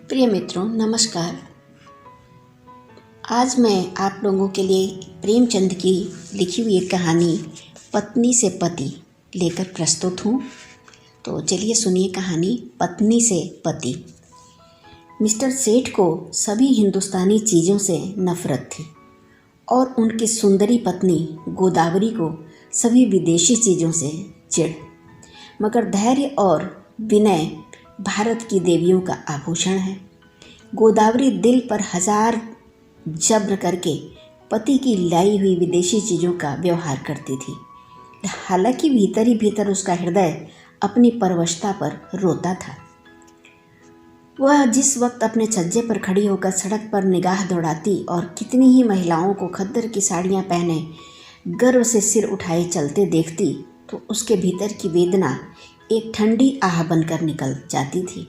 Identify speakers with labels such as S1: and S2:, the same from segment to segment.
S1: प्रिय मित्रों, नमस्कार। आज मैं आप लोगों के लिए प्रेमचंद की लिखी हुई एक कहानी पत्नी से पति लेकर प्रस्तुत हूँ। तो चलिए सुनिए कहानी पत्नी से पति। मिस्टर सेठ को सभी हिंदुस्तानी चीज़ों से नफरत थी और उनकी सुंदरी पत्नी गोदावरी को सभी विदेशी चीज़ों से चिढ़। मगर धैर्य और विनय भारत की देवियों का आभूषण है। गोदावरी दिल पर हजार जब्र करके पति की लाई हुई विदेशी चीज़ों का व्यवहार करती थी। हालांकि भीतर ही भीतर उसका हृदय अपनी परवशता पर रोता था। वह जिस वक्त अपने छज्जे पर खड़ी होकर सड़क पर निगाह दौड़ाती और कितनी ही महिलाओं को खद्दर की साड़ियाँ पहने गर्व से सिर उठाए चलते देखती, तो उसके भीतर की वेदना एक ठंडी आह बनकर निकल जाती थी।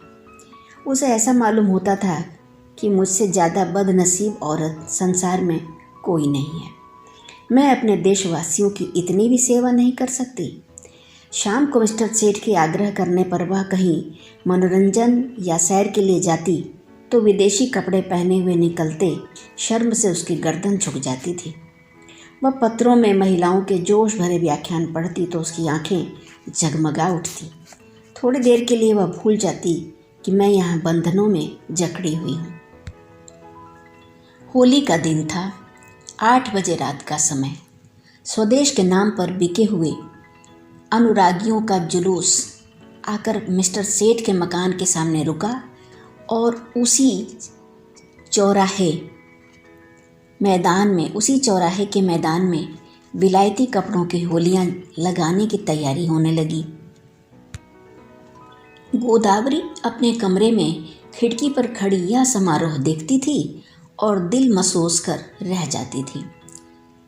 S1: उसे ऐसा मालूम होता था कि मुझसे ज़्यादा बदनसीब औरत संसार में कोई नहीं है। मैं अपने देशवासियों की इतनी भी सेवा नहीं कर सकती। शाम को मिस्टर सेठ के आग्रह करने पर वह कहीं मनोरंजन या सैर के लिए जाती तो विदेशी कपड़े पहने हुए निकलते शर्म से उसकी गर्दन झुक जाती थी। वह पत्रों में महिलाओं के जोश भरे व्याख्यान पढ़ती तो उसकी आंखें जगमगा उठती। थोड़ी देर के लिए वह भूल जाती कि मैं यहाँ बंधनों में जकड़ी हुई हूँ। होली का दिन था। 8 बजे रात का समय। स्वदेश के नाम पर बिके हुए अनुरागियों का जुलूस आकर मिस्टर सेठ के मकान के सामने रुका और उसी चौराहे के मैदान में विलायती कपड़ों की होलियां लगाने की तैयारी होने लगी। गोदावरी अपने कमरे में खिड़की पर खड़ी यह समारोह देखती थी और दिल मसोस कर रह जाती थी।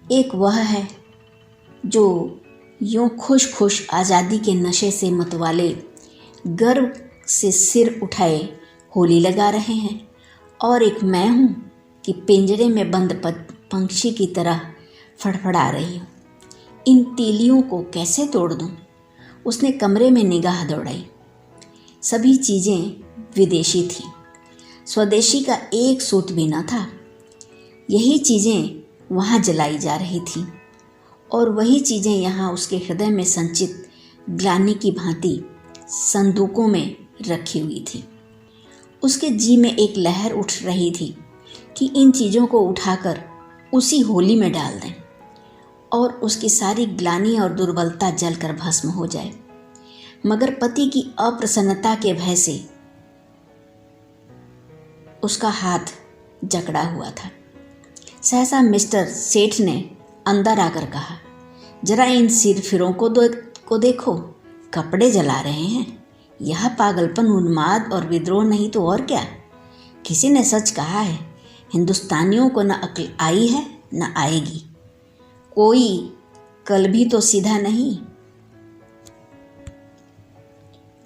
S1: एक वह है जो यूं खुश खुश आज़ादी के नशे से मतवाले गर्व से सिर उठाए होली लगा रहे हैं, और एक मैं हूँ कि पिंजरे में बंद पंछी की तरह फड़फड़ा रही हूँ। इन तीलियों को कैसे तोड़ दूँ? उसने कमरे में निगाह दौड़ाई। सभी चीज़ें विदेशी थीं। स्वदेशी का एक सूत भी न था। यही चीज़ें वहाँ जलाई जा रही थीं और वही चीज़ें यहाँ उसके हृदय में संचित ग्लानि की भांति संदूकों में रखी हुई थी। उसके जी में एक लहर उठ रही थी कि इन चीज़ों को उठाकर उसी होली में डाल दें और उसकी सारी ग्लानि और दुर्बलता जलकर भस्म हो जाए। मगर पति की अप्रसन्नता के भय से उसका हाथ जकड़ा हुआ था। सहसा मिस्टर सेठ ने अंदर आकर कहा, जरा इन सिरफिरों को देखो, कपड़े जला रहे हैं। यह पागलपन, उन्माद और विद्रोह नहीं तो और क्या। किसी ने सच कहा है, हिंदुस्तानियों को न अक्ल आई है न आएगी। कोई कल भी तो सीधा नहीं।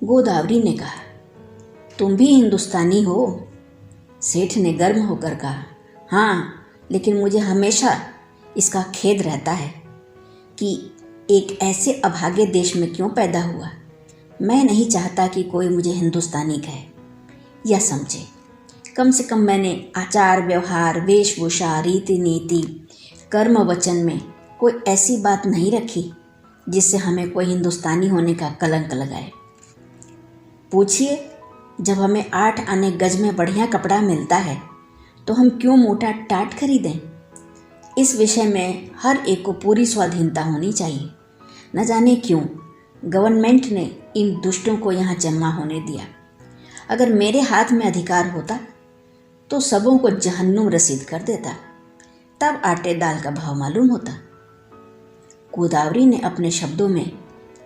S1: गोदावरी ने कहा, तुम भी हिंदुस्तानी हो? सेठ ने गर्म होकर कहा, हाँ, लेकिन मुझे हमेशा इसका खेद रहता है कि एक ऐसे अभागे देश में क्यों पैदा हुआ। मैं नहीं चाहता कि कोई मुझे हिंदुस्तानी कहे या समझे। कम से कम मैंने आचार व्यवहार, वेशभूषा, रीति नीति, कर्म वचन में कोई ऐसी बात नहीं रखी जिससे हमें कोई हिंदुस्तानी होने का कलंक लगाए। पूछिए, जब हमें 8 आने गज में बढ़िया कपड़ा मिलता है तो हम क्यों मोटा टाट खरीदें? इस विषय में हर एक को पूरी स्वाधीनता होनी चाहिए। न जाने क्यों गवर्नमेंट ने इन दुष्टों को यहाँ जमा होने दिया। अगर मेरे हाथ में अधिकार होता तो सबों को जहन्नुम रसीद कर देता, तब आटे दाल का भाव मालूम होता। गोदावरी ने अपने शब्दों में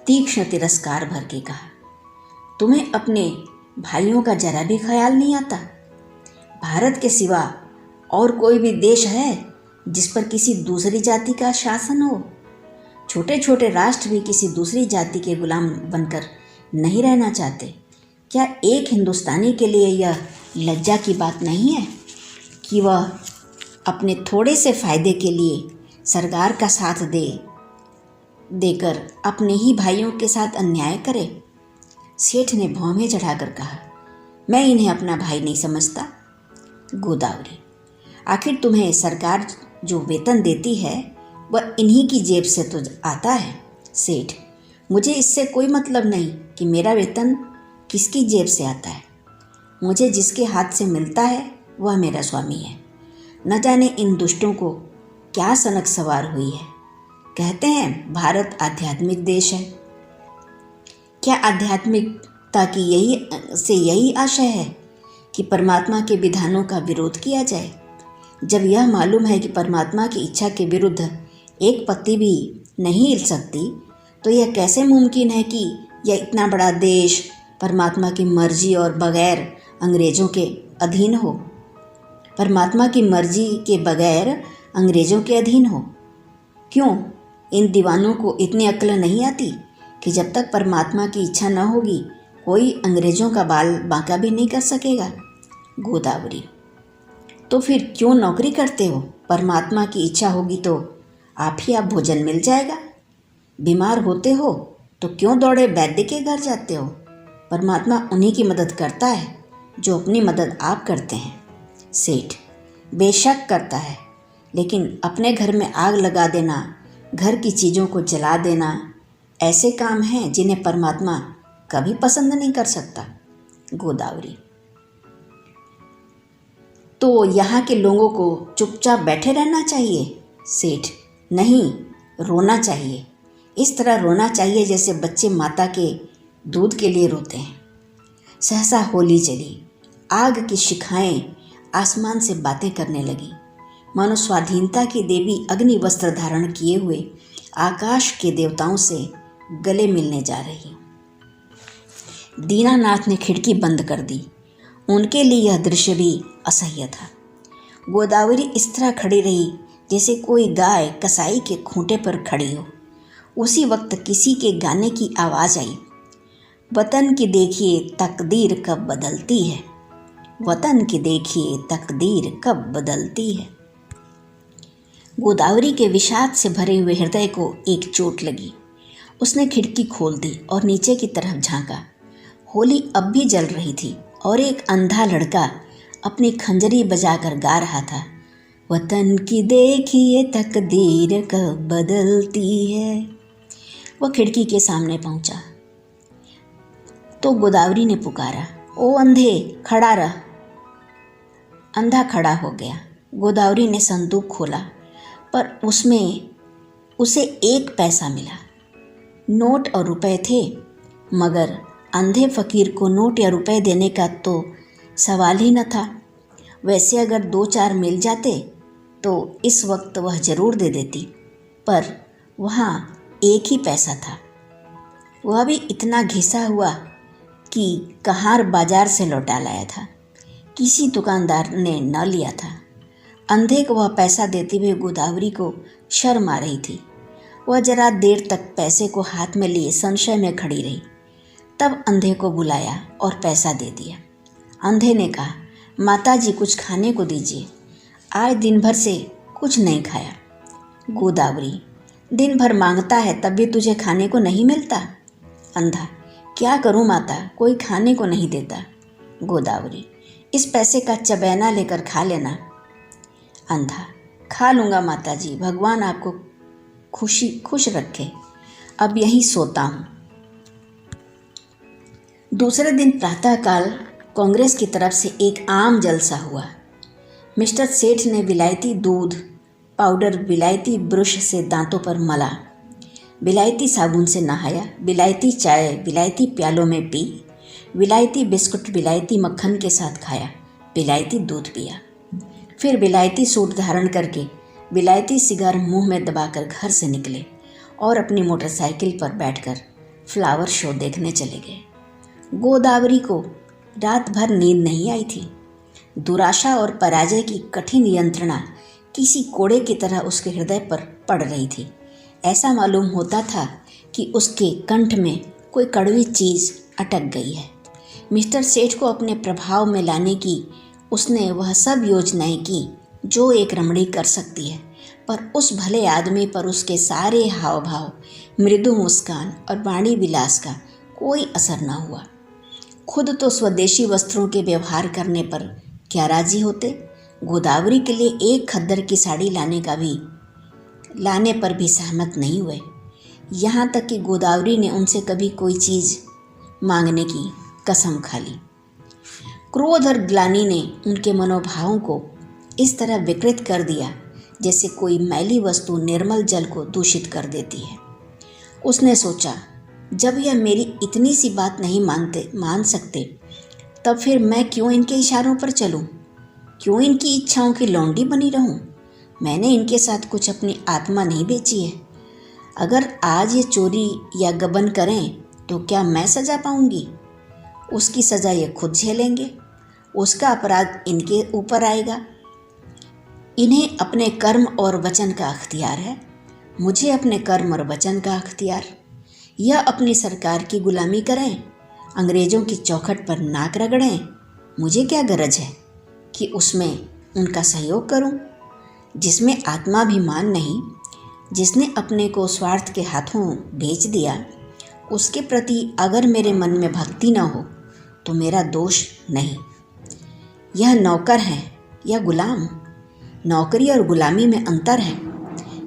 S1: तीक्ष्ण तिरस्कार भर के कहा, तुम्हें अपने भाइयों का जरा भी ख्याल नहीं आता? भारत के सिवा और कोई भी देश है जिस पर किसी दूसरी जाति का शासन हो? छोटे छोटे राष्ट्र भी किसी दूसरी जाति के गुलाम बनकर नहीं रहना चाहते। क्या एक हिंदुस्तानी के लिए यह लज्जा की बात नहीं है कि वह अपने थोड़े से फायदे के लिए सरकार का साथ देकर अपने ही भाइयों के साथ अन्याय करे? सेठ ने भौहें चढ़ाकर कहा, मैं इन्हें अपना भाई नहीं समझता। गोदावरी, आखिर तुम्हें सरकार जो वेतन देती है वह इन्हीं की जेब से तो आता है। सेठ, मुझे इससे कोई मतलब नहीं कि मेरा वेतन किसकी जेब से आता है। मुझे जिसके हाथ से मिलता है वह मेरा स्वामी है। न जाने इन दुष्टों को क्या सनक सवार हुई है। कहते हैं भारत आध्यात्मिक देश है। क्या आध्यात्मिकता की यही आशय है कि परमात्मा के विधानों का विरोध किया जाए? जब यह मालूम है कि परमात्मा की इच्छा के विरुद्ध एक पत्ती भी नहीं हिल सकती, तो यह कैसे मुमकिन है कि यह इतना बड़ा देश परमात्मा की मर्जी और बगैर अंग्रेज़ों के अधीन हो? परमात्मा की मर्जी के बगैर अंग्रेज़ों के अधीन हो? क्यों इन दीवानों को इतनी अक्ल नहीं आती कि जब तक परमात्मा की इच्छा न होगी कोई अंग्रेज़ों का बाल बांका भी नहीं कर सकेगा? गोदावरी, तो फिर क्यों नौकरी करते हो? परमात्मा की इच्छा होगी तो आप भोजन मिल जाएगा। बीमार होते हो तो क्यों दौड़े वैद्य के घर जाते हो? परमात्मा उन्हीं की मदद करता है जो अपनी मदद आप करते हैं। सेठ, बेशक करता है, लेकिन अपने घर में आग लगा देना, घर की चीज़ों को जला देना ऐसे काम हैं जिन्हें परमात्मा कभी पसंद नहीं कर सकता। गोदावरी, तो यहाँ के लोगों को चुपचाप बैठे रहना चाहिए? सेठ, नहीं, रोना चाहिए। इस तरह रोना चाहिए जैसे बच्चे माता के दूध के लिए रोते हैं। सहसा होली चली। आग की शिखाएं आसमान से बातें करने लगी, मानो स्वाधीनता की देवी अग्नि वस्त्र धारण किए हुए आकाश के देवताओं से गले मिलने जा रही। दीनानाथ ने खिड़की बंद कर दी। उनके लिए यह दृश्य भी असह्य था। गोदावरी इस तरह खड़ी रही जैसे कोई गाय कसाई के खूंटे पर खड़ी हो। उसी वक्त किसी के गाने की आवाज़ आई, वतन की देखिए तकदीर कब बदलती है, वतन की देखिए तकदीर कब बदलती है। गोदावरी के विषाद से भरे हुए हृदय को एक चोट लगी। उसने खिड़की खोल दी और नीचे की तरफ झांका। होली अब भी जल रही थी और एक अंधा लड़का अपनी खंजरी बजाकर गा रहा था, वतन की देखिए तकदीर कब बदलती है। वह खिड़की के सामने पहुंचा तो गोदावरी ने पुकारा, ओ अंधे, खड़ा रह। अंधा खड़ा हो गया। गोदावरी ने संदूक खोला पर उसमें उसे 1 पैसा मिला। नोट और रुपए थे, मगर अंधे फकीर को नोट या रुपए देने का तो सवाल ही न था। वैसे अगर 2-4 मिल जाते तो इस वक्त वह ज़रूर दे देती, पर वहाँ 1 ही पैसा था। वह भी इतना घिसा हुआ कि कहार बाजार से लौटा लाया था। किसी दुकानदार ने न लिया था। अंधे को वह पैसा देते हुए गोदावरी को शर्म आ रही थी। वह जरा देर तक पैसे को हाथ में लिए संशय में खड़ी रही। तब अंधे को बुलाया और पैसा दे दिया। अंधे ने कहा, माताजी कुछ खाने को दीजिए, आज दिन भर से कुछ नहीं खाया। गोदावरी, दिन भर मांगता है तब भी तुझे खाने को नहीं मिलता? अंधा, क्या करूं माता, कोई खाने को नहीं देता। गोदावरी, इस पैसे का चबैना लेकर खा लेना। अंधा, खा लूँगा माताजी, भगवान आपको खुश रखे, अब यहीं सोता हूँ। दूसरे दिन प्रातःकाल कांग्रेस की तरफ से एक आम जलसा हुआ। मिस्टर सेठ ने विलायती दूध पाउडर विलायती ब्रश से दांतों पर मला, विलायती साबुन से नहाया, विलायती चाय विलायती प्यालों में पी, विलायती बिस्कुट विलायती मक्खन के साथ खाया, विलायती दूध पिया। फिर विलायती सूट धारण करके विलायती सिगार मुंह में दबाकर घर से निकले और अपनी मोटरसाइकिल पर बैठकर फ्लावर शो देखने चले गए। गोदावरी को रात भर नींद नहीं आई थी। दुराशा और पराजय की कठिन यंत्रणा किसी कोड़े की तरह उसके हृदय पर पड़ रही थी। ऐसा मालूम होता था कि उसके कंठ में कोई कड़वी चीज़ अटक गई है। मिस्टर सेठ को अपने प्रभाव में लाने की उसने वह सब योजनाएं की जो एक रमणी कर सकती है, पर उस भले आदमी पर उसके सारे हाव भाव, मृदु मुस्कान और वाणी विलास का कोई असर न हुआ। खुद तो स्वदेशी वस्त्रों के व्यवहार करने पर क्या राजी होते, गोदावरी के लिए एक खद्दर की साड़ी लाने पर भी सहमत नहीं हुए। यहाँ तक कि गोदावरी ने उनसे कभी कोई चीज़ मांगने की कसम खा ली। क्रोध और ग्लानि ने उनके मनोभावों को इस तरह विकृत कर दिया जैसे कोई मैली वस्तु निर्मल जल को दूषित कर देती है। उसने सोचा, जब यह मेरी इतनी सी बात नहीं मान सकते, तब फिर मैं क्यों इनके इशारों पर चलूं? क्यों इनकी इच्छाओं की लौंडी बनी रहूं? मैंने इनके साथ कुछ अपनी आत्मा नहीं बेची है। अगर आज ये चोरी या गबन करें तो क्या मैं सज़ा पाऊंगी? उसकी सज़ा ये खुद झेलेंगे। उसका अपराध इनके ऊपर आएगा। इन्हें अपने कर्म और वचन का अख्तियार है, मुझे अपने कर्म और वचन का अख्तियार। यह अपनी सरकार की गुलामी करें, अंग्रेज़ों की चौखट पर नाक रगड़ें, मुझे क्या गरज है कि उसमें उनका सहयोग करूं? जिसमें आत्माभिमान नहीं, जिसने अपने को स्वार्थ के हाथों बेच दिया, उसके प्रति अगर मेरे मन में भक्ति न हो तो मेरा दोष नहीं। यह नौकर है या गुलाम? नौकरी और गुलामी में अंतर है।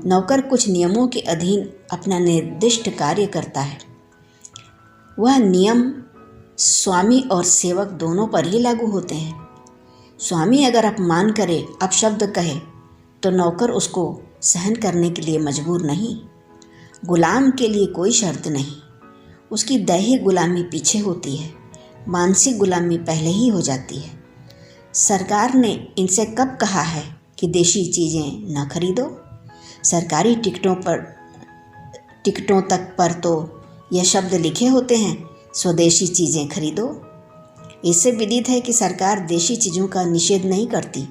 S1: नौकर कुछ नियमों के अधीन अपना निर्दिष्ट कार्य करता है। वह नियम स्वामी और सेवक दोनों पर ही लागू होते हैं। स्वामी अगर अपमान करे, अपशब्द कहे, तो नौकर उसको सहन करने के लिए मजबूर नहीं। गुलाम के लिए कोई शर्त नहीं, उसकी दैहिक गुलामी पीछे होती है, मानसिक गुलामी पहले ही हो जाती है। सरकार ने इनसे कब कहा है कि देशी चीज़ें न खरीदो? सरकारी टिकटों तक पर तो यह शब्द लिखे होते हैं, स्वदेशी चीज़ें खरीदो। इससे विदित है कि सरकार देशी चीज़ों का निषेध नहीं करती।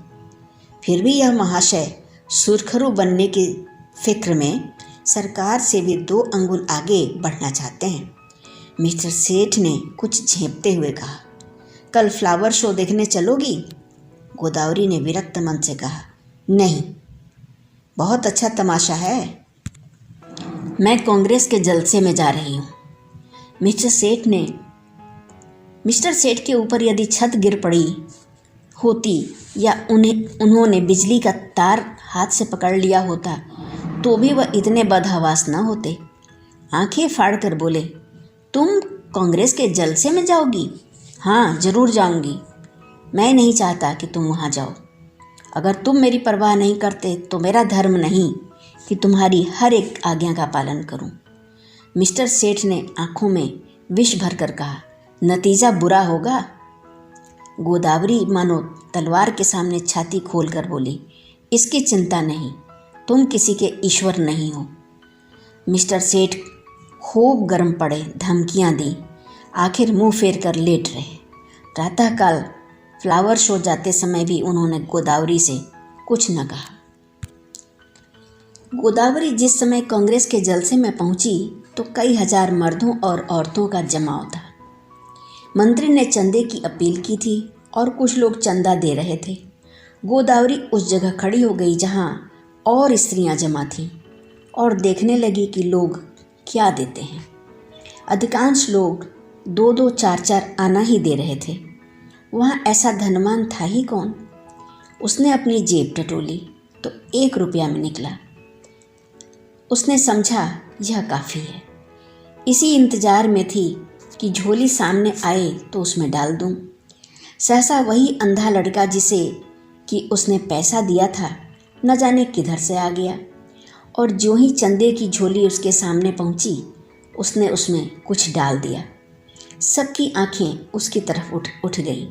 S1: फिर भी यह महाशय सुरखरू बनने की फिक्र में सरकार से भी 2 अंगुल आगे बढ़ना चाहते हैं। मिस्टर सेठ ने कुछ झेंपते हुए कहा, कल फ्लावर शो देखने चलोगी? गोदावरी ने विरक्त मन से कहा, नहीं, बहुत अच्छा तमाशा है, मैं कांग्रेस के जलसे में जा रही हूँ। मिस्टर सेठ के ऊपर यदि छत गिर पड़ी होती या उन्होंने बिजली का तार हाथ से पकड़ लिया होता तो भी वह इतने बदहवास न होते। आंखें फाड़कर बोले, तुम कांग्रेस के जलसे में जाओगी? हाँ, जरूर जाऊंगी। मैं नहीं चाहता कि तुम वहाँ जाओ। अगर तुम मेरी परवाह नहीं करते तो मेरा धर्म नहीं कि तुम्हारी हर एक आज्ञा का पालन करूं। मिस्टर सेठ ने आंखों में विष भरकर कहा, नतीजा बुरा होगा। गोदावरी मानो तलवार के सामने छाती खोलकर बोली, इसकी चिंता नहीं, तुम किसी के ईश्वर नहीं हो। मिस्टर सेठ खूब गर्म पड़े, धमकियां दी, आखिर मुंह फेर कर लेट रहे। प्रातःकाल फ्लावर शो जाते समय भी उन्होंने गोदावरी से कुछ न कहा। गोदावरी जिस समय कांग्रेस के जलसे में पहुंची तो कई हजार मर्दों और औरतों का जमाव था। मंत्री ने चंदे की अपील की थी और कुछ लोग चंदा दे रहे थे। गोदावरी उस जगह खड़ी हो गई जहां और स्त्रियां जमा थीं और देखने लगी कि लोग क्या देते हैं। अधिकांश लोग 2-2, 4-4 आना ही दे रहे थे। वहाँ ऐसा धनवान था ही कौन? उसने अपनी जेब टटोली तो 1 रुपया में निकला। उसने समझा यह काफ़ी है। इसी इंतजार में थी कि झोली सामने आए तो उसमें डाल दूं। सहसा वही अंधा लड़का जिसे कि उसने पैसा दिया था न जाने किधर से आ गया और ज्यों ही चंदे की झोली उसके सामने पहुंची उसने उसमें कुछ डाल दिया। सबकी आंखें उसकी तरफ उठ गई।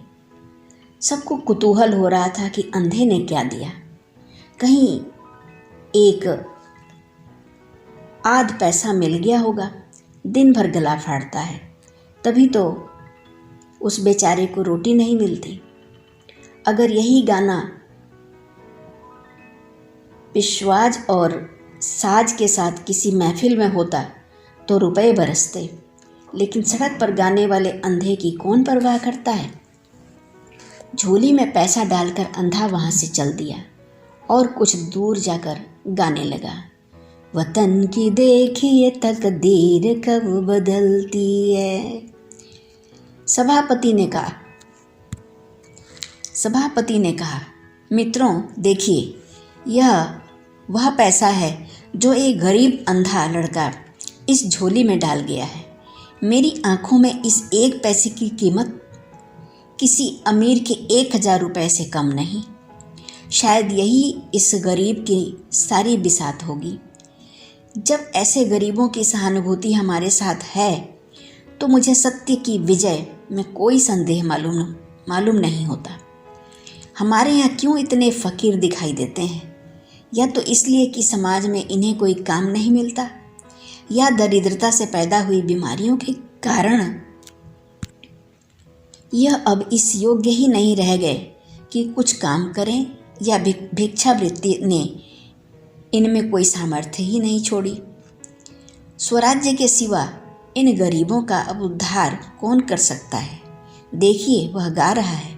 S1: सबको कुतूहल हो रहा था कि अंधे ने क्या दिया। कहीं एक आध पैसा मिल गया होगा, दिन भर गला फाड़ता है, तभी तो उस बेचारे को रोटी नहीं मिलती। अगर यही गाना पिशवाज और साज के साथ किसी महफिल में होता तो रुपए बरसते, लेकिन सड़क पर गाने वाले अंधे की कौन परवाह करता है। झोली में पैसा डालकर अंधा वहाँ से चल दिया और कुछ दूर जाकर गाने लगा, वतन की देखिए तकदीर कब बदलती है। सभापति ने कहा, मित्रों देखिए, यह वह पैसा है जो एक गरीब अंधा लड़का इस झोली में डाल गया है। मेरी आंखों में इस एक पैसे की कीमत किसी अमीर के 1000 रुपये से कम नहीं। शायद यही इस गरीब की सारी बिसात होगी। जब ऐसे गरीबों की सहानुभूति हमारे साथ है तो मुझे सत्य की विजय में कोई संदेह मालूम नहीं होता। हमारे यहाँ क्यों इतने फ़कीर दिखाई देते हैं? या तो इसलिए कि समाज में इन्हें कोई काम नहीं मिलता, या दरिद्रता से पैदा हुई बीमारियों के कारण यह अब इस योग्य ही नहीं रह गए कि कुछ काम करें, या भिक्षावृत्ति ने इनमें कोई सामर्थ्य ही नहीं छोड़ी। स्वराज्य के सिवा इन गरीबों का अब उद्धार कौन कर सकता है? देखिए, वह गा रहा है,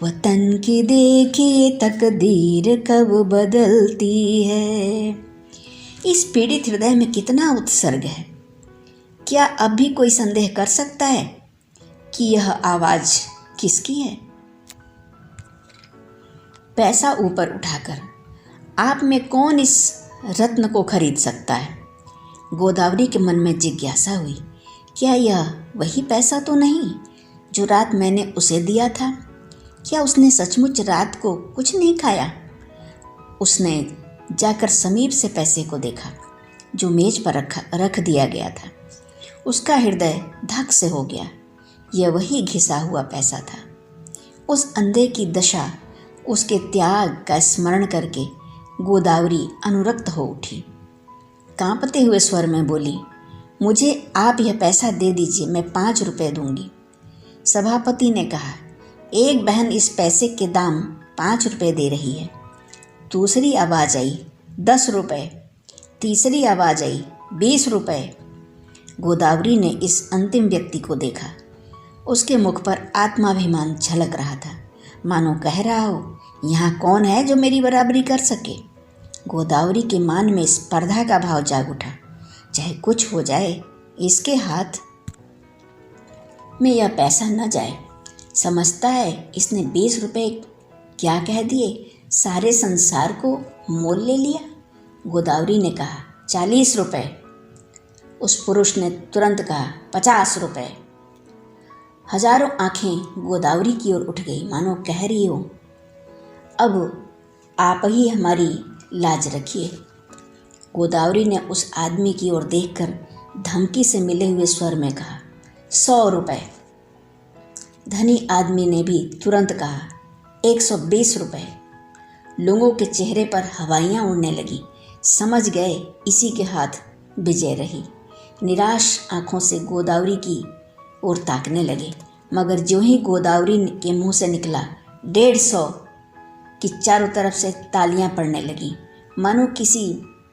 S1: वतन की देखिए तकदीर कब बदलती है। इस पीड़ित हृदय में कितना उत्सर्ग है। क्या अब भी कोई संदेह कर सकता है कि यह आवाज़ किसकी है? पैसा ऊपर उठाकर आप में कौन इस रत्न को खरीद सकता है? गोदावरी के मन में जिज्ञासा हुई, क्या यह वही पैसा तो नहीं जो रात मैंने उसे दिया था? क्या उसने सचमुच रात को कुछ नहीं खाया? उसने जाकर समीप से पैसे को देखा जो मेज पर रख दिया गया था। उसका हृदय धक से हो गया। यह वही घिसा हुआ पैसा था। उस अंधे की दशा, उसके त्याग का स्मरण करके गोदावरी अनुरक्त हो उठी। कांपते हुए स्वर में बोली, मुझे आप यह पैसा दे दीजिए, मैं 5 रुपये दूंगी। सभापति ने कहा, एक बहन इस पैसे के दाम 5 रुपये दे रही है। दूसरी आवाज़ आई, 10 रुपये। तीसरी आवाज़ आई, 20 रुपये। गोदावरी ने इस अंतिम व्यक्ति को देखा। उसके मुख पर आत्माभिमान झलक रहा था, मानो कह रहा हो, यहाँ कौन है जो मेरी बराबरी कर सके। गोदावरी के मन में स्पर्धा का भाव जाग उठा। चाहे कुछ हो जाए, इसके हाथ में यह पैसा न जाए। समझता है इसने 20 रुपये क्या कह दिए, सारे संसार को मोल ले लिया। गोदावरी ने कहा, 40 रुपये। उस पुरुष ने तुरंत कहा, 50 रुपये। हजारों आंखें गोदावरी की ओर उठ गई, मानो कह रही हो, अब आप ही हमारी लाज रखिए। गोदावरी ने उस आदमी की ओर देखकर धमकी से मिले हुए स्वर में कहा, 100 रुपये। धनी आदमी ने भी तुरंत कहा, 120 रुपये। लोगों के चेहरे पर हवाइयाँ उड़ने लगी। समझ गए इसी के हाथ विजय रही। निराश आंखों से गोदावरी की ओर ताकने लगे, मगर ज्यों ही गोदावरी के मुंह से निकला 150 कि चारों तरफ से तालियां पड़ने लगी, मानो किसी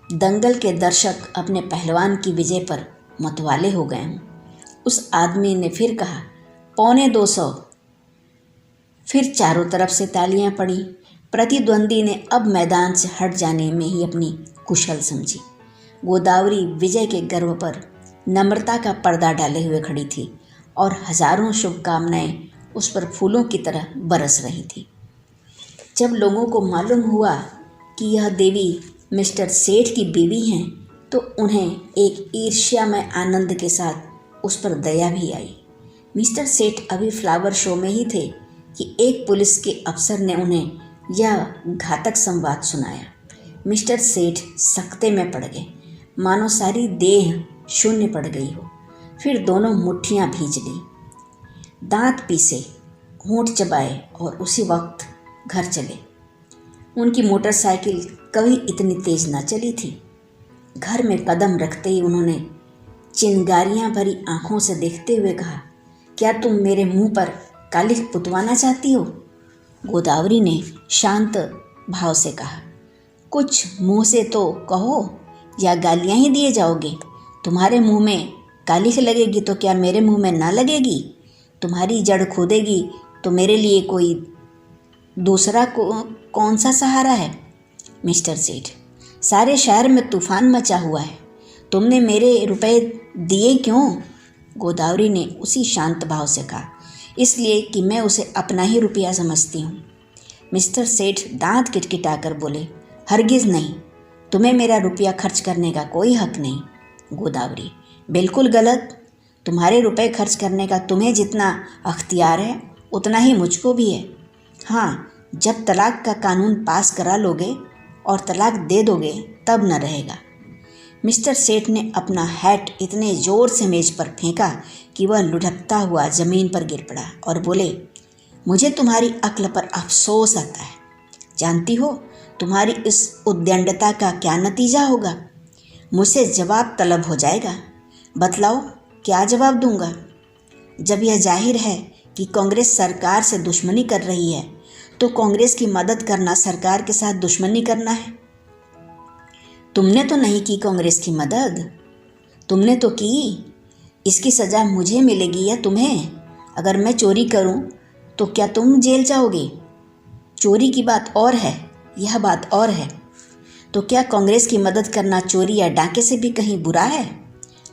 S1: दंगल के दर्शक अपने पहलवान की विजय पर मतवाले हो गए हों। उस आदमी ने फिर कहा, 250। फिर चारों तरफ से तालियां पड़ी। प्रतिद्वंदी ने अब मैदान से हट जाने में ही अपनी कुशल समझी। गोदावरी विजय के गर्व पर नम्रता का पर्दा डाले हुए खड़ी थी और हजारों शुभकामनाएं उस पर फूलों की तरह बरस रही थी। जब लोगों को मालूम हुआ कि यह देवी मिस्टर सेठ की बीवी हैं, तो उन्हें एक ईर्ष्यामय आनंद के साथ उस पर दया भी आई। मिस्टर सेठ अभी फ्लावर शो में ही थे कि एक पुलिस के अफसर ने उन्हें यह घातक संवाद सुनाया। मिस्टर सेठ सकते में पड़ गए, मानो सारी देह शून्य पड़ गई हो। फिर दोनों मुट्ठियां भींच ली, दांत पीसे, होंठ चबाए और उसी वक्त घर चले। उनकी मोटरसाइकिल कभी इतनी तेज न चली थी। घर में कदम रखते ही उन्होंने चिंगारियां भरी आंखों से देखते हुए कहा, क्या तुम मेरे मुंह पर कालिख पुतवाना चाहती हो? गोदावरी ने शांत भाव से कहा, कुछ मुंह से तो कहो या गालियां ही दिए जाओगे? तुम्हारे मुंह में कालिख लगेगी तो क्या मेरे मुंह में ना लगेगी? तुम्हारी जड़ खोदेगी तो मेरे लिए कोई दूसरा कौन सा सहारा है? मिस्टर सेठ, सारे शहर में तूफान मचा हुआ है, तुमने मेरे रुपए दिए क्यों? गोदावरी ने उसी शांत भाव से कहा। इसलिए कि मैं उसे अपना ही रुपया समझती हूँ। मिस्टर सेठ दांत किटकिटाकर बोले, हरगिज़ नहीं, तुम्हें मेरा रुपया खर्च करने का कोई हक नहीं। गोदावरी, बिल्कुल गलत। तुम्हारे रुपए खर्च करने का तुम्हें जितना अख्तियार है उतना ही मुझको भी है। हाँ, जब तलाक का कानून पास करा लोगे और तलाक दे दोगे तब न रहेगा। मिस्टर सेठ ने अपना हैट इतने ज़ोर से मेज पर फेंका कि वह लुढ़कता हुआ ज़मीन पर गिर पड़ा और बोले, मुझे तुम्हारी अक्ल पर अफसोस आता है। जानती हो तुम्हारी इस उद्दंडता का क्या नतीजा होगा? मुझसे जवाब तलब हो जाएगा। बतलाओ क्या जवाब दूंगा? जब यह जाहिर है कि कांग्रेस सरकार से दुश्मनी कर रही है तो कांग्रेस की मदद करना सरकार के साथ दुश्मनी करना है। तुमने तो नहीं की कांग्रेस की मदद, तुमने तो की। इसकी सज़ा मुझे मिलेगी या तुम्हें? अगर मैं चोरी करूं तो क्या तुम जेल जाओगे? चोरी की बात और है, यह बात और है। तो क्या कांग्रेस की मदद करना चोरी या डाके से भी कहीं बुरा है?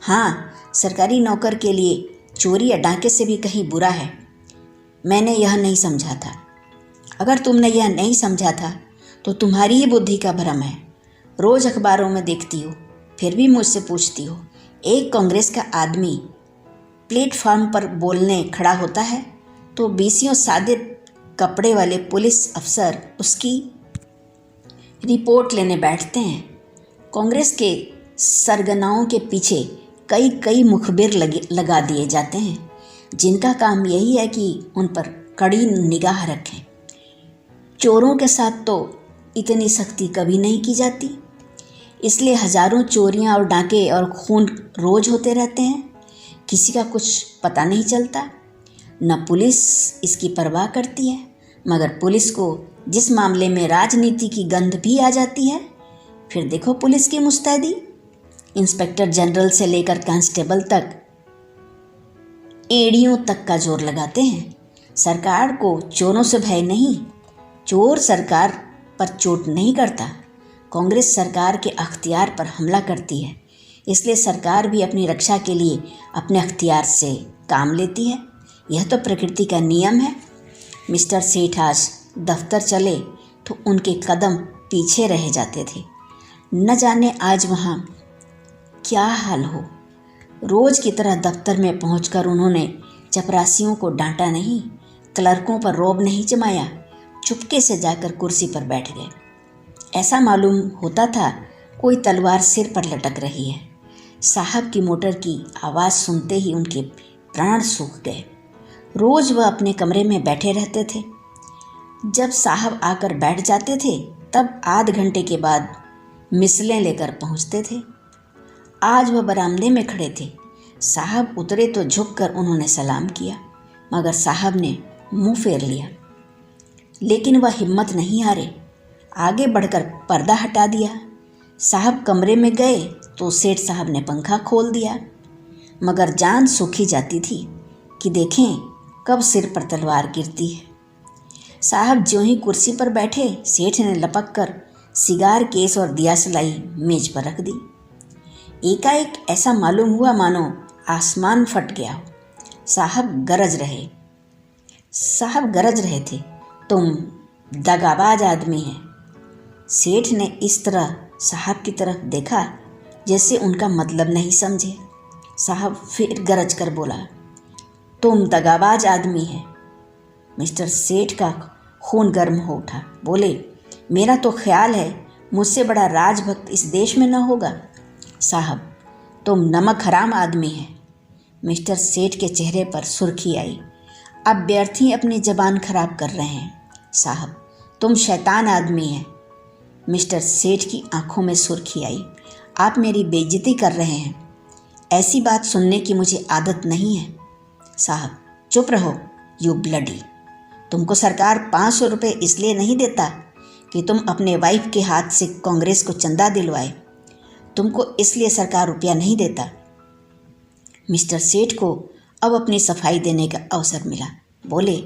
S1: हाँ, सरकारी नौकर के लिए चोरी या डाके से भी कहीं बुरा है। मैंने यह नहीं समझा था। अगर तुमने यह नहीं समझा था तो तुम्हारी ही बुद्धि का भ्रम है। रोज़ अखबारों में देखती हो, फिर भी मुझसे पूछती हो। एक कांग्रेस का आदमी प्लेटफार्म पर बोलने खड़ा होता है तो 20 सादे कपड़े वाले पुलिस अफसर उसकी रिपोर्ट लेने बैठते हैं। कांग्रेस के सरगनाओं के पीछे कई कई मुखबिर लगा दिए जाते हैं जिनका काम यही है कि उन पर कड़ी निगाह रखें। चोरों के साथ तो इतनी सख्ती कभी नहीं की जाती, इसलिए हजारों चोरियां और डाके और खून रोज होते रहते हैं। किसी का कुछ पता नहीं चलता, न पुलिस इसकी परवाह करती है। मगर पुलिस को जिस मामले में राजनीति की गंध भी आ जाती है, फिर देखो पुलिस की मुस्तैदी। इंस्पेक्टर जनरल से लेकर कांस्टेबल तक एड़ियों तक का जोर लगाते हैं। सरकार को चोरों से भय नहीं, चोर सरकार पर चोट नहीं करता। कांग्रेस सरकार के अख्तियार पर हमला करती है, इसलिए सरकार भी अपनी रक्षा के लिए अपने अख्तियार से काम लेती है। यह तो प्रकृति का नियम है। मिस्टर सेठ आज दफ्तर चले तो उनके कदम पीछे रह जाते थे। न जाने आज वहाँ क्या हाल हो। रोज़ की तरह दफ्तर में पहुंचकर उन्होंने चपरासियों को डांटा नहीं, क्लर्कों पर रौब नहीं जमाया, चुपके से जाकर कुर्सी पर बैठ गए। ऐसा मालूम होता था कोई तलवार सिर पर लटक रही है। साहब की मोटर की आवाज़ सुनते ही उनके प्राण सूख गए। रोज़ वह अपने कमरे में बैठे रहते थे। जब साहब आकर बैठ जाते थे तब आध घंटे के बाद मिसलें लेकर पहुंचते थे। आज वह बरामदे में खड़े थे। साहब उतरे तो झुककर उन्होंने सलाम किया, मगर साहब ने मुंह फेर लिया। लेकिन वह हिम्मत नहीं हारे, आगे बढ़कर पर्दा हटा दिया। साहब कमरे में गए तो सेठ साहब ने पंखा खोल दिया, मगर जान सूखी जाती थी कि देखें कब सिर पर तलवार गिरती है। साहब ज्यों ही कुर्सी पर बैठे, सेठ ने लपक कर सिगार केस और दिया सलाई मेज पर रख दी। एकाएक ऐसा मालूम हुआ मानो आसमान फट गया हो। साहब गरज रहे थे, तुम दगाबाज आदमी हैं। सेठ ने इस तरह साहब की तरफ देखा जैसे उनका मतलब नहीं समझे। साहब फिर गरज कर बोला, तुम दगाबाज आदमी हैं। मिस्टर सेठ का खून गर्म हो उठा। बोले, मेरा तो ख्याल है मुझसे बड़ा राजभक्त इस देश में न होगा। साहब, तुम नमक हराम आदमी हैं। मिस्टर सेठ के चेहरे पर सुर्खी आई। अब व्यर्थ ही अपनी जबान खराब कर रहे हैं। साहब, तुम शैतान आदमी हैं। मिस्टर सेठ की आंखों में सुर्खी आई। आप मेरी बेइज्जती कर रहे हैं। ऐसी बात सुनने की मुझे आदत नहीं है। साहब, चुप रहो, यू ब्लडी। तुमको सरकार 500 रुपये इसलिए नहीं देता कि तुम अपने वाइफ के हाथ से कांग्रेस को चंदा दिलवाए। तुमको इसलिए सरकार रुपया नहीं देता। मिस्टर सेठ को अब अपनी सफाई देने का अवसर मिला। बोले,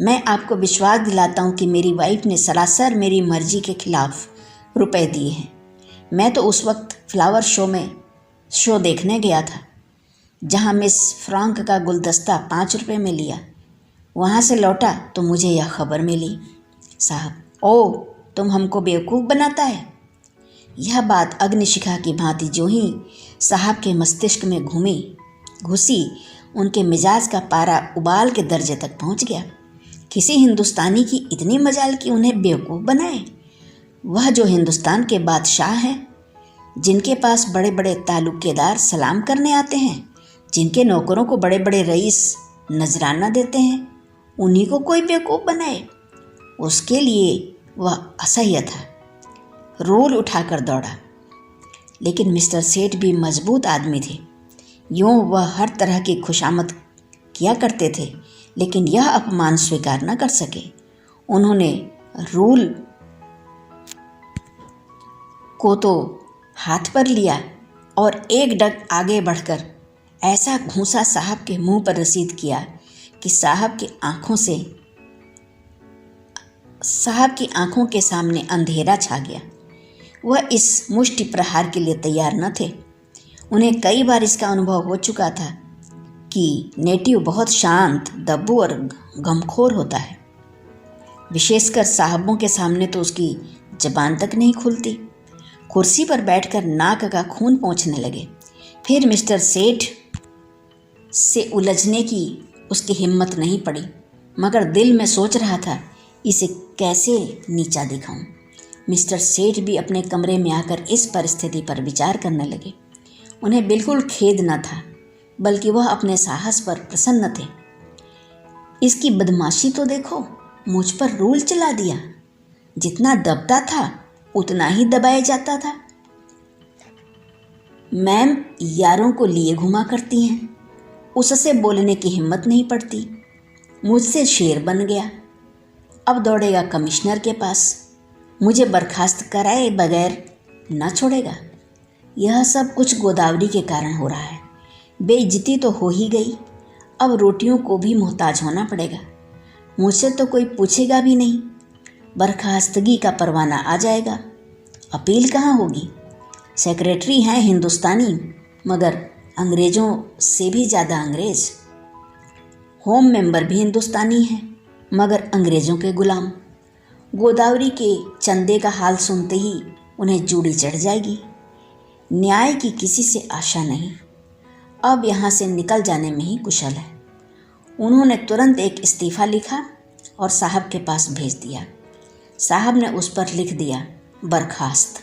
S1: मैं आपको विश्वास दिलाता हूँ कि मेरी वाइफ ने सरासर मेरी मर्जी के खिलाफ रुपए दिए हैं। मैं तो उस वक्त फ्लावर शो देखने गया था जहाँ मिस फ्रांक का गुलदस्ता 5 रुपए में लिया। वहाँ से लौटा तो मुझे यह खबर मिली। साहब, ओ तुम हमको बेवकूफ़ बनाता है। यह बात अग्निशिखा की भांति जो ही साहब के मस्तिष्क में घुसी, उनके मिजाज का पारा उबाल के दर्जे तक पहुंच गया। किसी हिंदुस्तानी की इतनी मजाल कि उन्हें बेवकूफ़ बनाए। वह जो हिंदुस्तान के बादशाह हैं, जिनके पास बड़े बड़े तालुकेदार सलाम करने आते हैं, जिनके नौकरों को बड़े बड़े रईस नजराना देते हैं, उन्हीं को कोई बेवकूफ़ बनाए। उसके लिए वह असह्य था। रोल उठाकर दौड़ा। लेकिन मिस्टर सेठ भी मजबूत आदमी थे। यूँ वह हर तरह की खुशामद किया करते थे, लेकिन यह अपमान स्वीकार न कर सके। उन्होंने रूल को तो हाथ पर लिया और एक डग आगे बढ़कर ऐसा घूंसा साहब के मुंह पर रसीद किया कि साहब की आंखों के सामने अंधेरा छा गया। वह इस मुष्टि प्रहार के लिए तैयार न थे। उन्हें कई बार इसका अनुभव हो चुका था कि नेटिव बहुत शांत, दब्बू और गमखोर होता है। विशेषकर साहबों के सामने तो उसकी जबान तक नहीं खुलती। कुर्सी पर बैठकर नाक का खून पोंछने लगे। फिर मिस्टर सेठ से उलझने की उसकी हिम्मत नहीं पड़ी, मगर दिल में सोच रहा था इसे कैसे नीचा दिखाऊं। मिस्टर सेठ भी अपने कमरे में आकर इस परिस्थिति पर विचार करने लगे। उन्हें बिल्कुल खेद न था, बल्कि वह अपने साहस पर प्रसन्न थे। इसकी बदमाशी तो देखो, मुझ पर रूल चला दिया। जितना दबता था उतना ही दबाया जाता था। मैम यारों को लिए घुमा करती हैं, उससे बोलने की हिम्मत नहीं पड़ती। मुझसे शेर बन गया, अब दौड़ेगा कमिश्नर के पास, मुझे बर्खास्त कराए बगैर न छोड़ेगा। यह सब कुछ गोदावरी के कारण हो रहा है। बेइज्जती तो हो ही गई, अब रोटियों को भी मोहताज होना पड़ेगा। मुझसे तो कोई पूछेगा भी नहीं। बर्खास्तगी का परवाना आ जाएगा, अपील कहाँ होगी। सेक्रेटरी हैं हिंदुस्तानी, मगर अंग्रेज़ों से भी ज़्यादा अंग्रेज़। होम मेंबर भी हिंदुस्तानी हैं, मगर अंग्रेज़ों के गुलाम। गोदावरी के चंदे का हाल सुनते ही उन्हें जूड़ी चढ़ जाएगी। न्याय की किसी से आशा नहीं। अब यहाँ से निकल जाने में ही कुशल है। उन्होंने तुरंत एक इस्तीफ़ा लिखा और साहब के पास भेज दिया। साहब ने उस पर लिख दिया, बर्खास्त।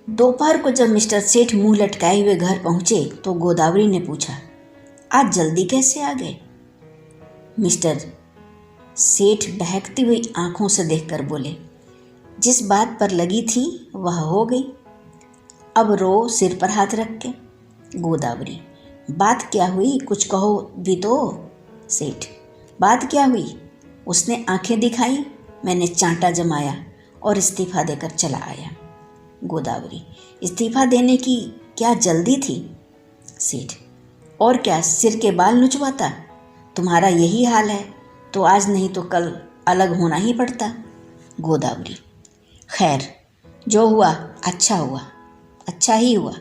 S1: दोपहर को जब मिस्टर सेठ मुंह लटकाए हुए घर पहुंचे तो गोदावरी ने पूछा, आज जल्दी कैसे आ गए? मिस्टर सेठ बहकती हुई आंखों से देखकर बोले, जिस बात पर लगी थी वह हो गई, अब रो सिर पर हाथ रख के। गोदावरी, बात क्या हुई, कुछ कहो भी तो। सेठ, बात क्या हुई? उसने आंखें दिखाई, मैंने चांटा जमाया और इस्तीफ़ा देकर चला आया। गोदावरी, इस्तीफ़ा देने की क्या जल्दी थी? सेठ, और क्या, सिर के बाल नुचवाता? तुम्हारा यही हाल है तो आज नहीं तो कल अलग होना ही पड़ता। गोदावरी, खैर जो हुआ अच्छा हुआ, अच्छा ही हुआ।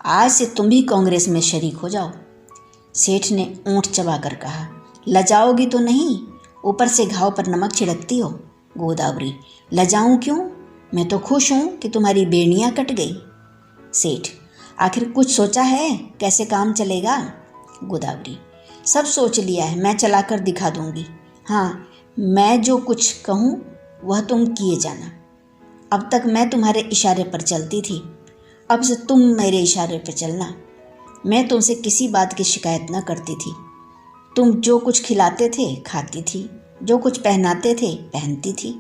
S1: आज से तुम भी कांग्रेस में शरीक हो जाओ। सेठ ने ऊँट चबाकर कहा, लजाओगी तो नहीं, ऊपर से घाव पर नमक छिड़कती हो। गोदावरी, लजाऊं क्यों, मैं तो खुश हूँ कि तुम्हारी बेड़ियाँ कट गई। सेठ, आखिर कुछ सोचा है कैसे काम चलेगा? गोदावरी, सब सोच लिया है, मैं चलाकर दिखा दूंगी। हाँ, मैं जो कुछ कहूँ वह तुम किए जाना। अब तक मैं तुम्हारे इशारे पर चलती थी, अब से तुम मेरे इशारे पर चलना। मैं तुमसे किसी बात की शिकायत न करती थी। तुम जो कुछ खिलाते थे खाती थी, जो कुछ पहनाते थे पहनती थी।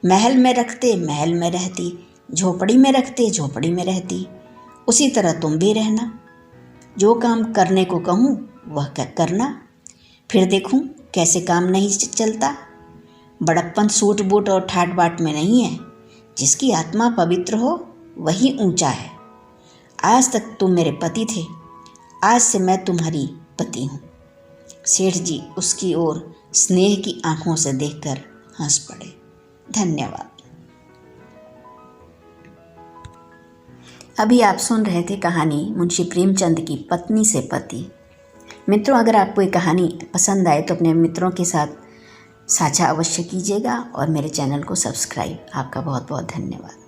S1: महल में रखते महल में रहती, झोपड़ी में रखते झोपड़ी में रहती। उसी तरह तुम भी रहना। जो काम करने को कहूँ वह करना, फिर देखूँ कैसे काम नहीं चलता। बड़प्पन सूट बूट और ठाट बाट में नहीं है। जिसकी आत्मा पवित्र हो वही ऊंचा है। आज तक तुम मेरे पति थे, आज से मैं तुम्हारी पति हूँ। सेठ जी उसकी ओर स्नेह की आंखों से देखकर हंस पड़े। धन्यवाद। अभी आप सुन रहे थे कहानी मुंशी प्रेमचंद की पत्नी से पति। मित्रों, अगर आपको ये कहानी पसंद आए तो अपने मित्रों के साथ साझा अवश्य कीजिएगा और मेरे चैनल को सब्सक्राइब। आपका बहुत बहुत धन्यवाद।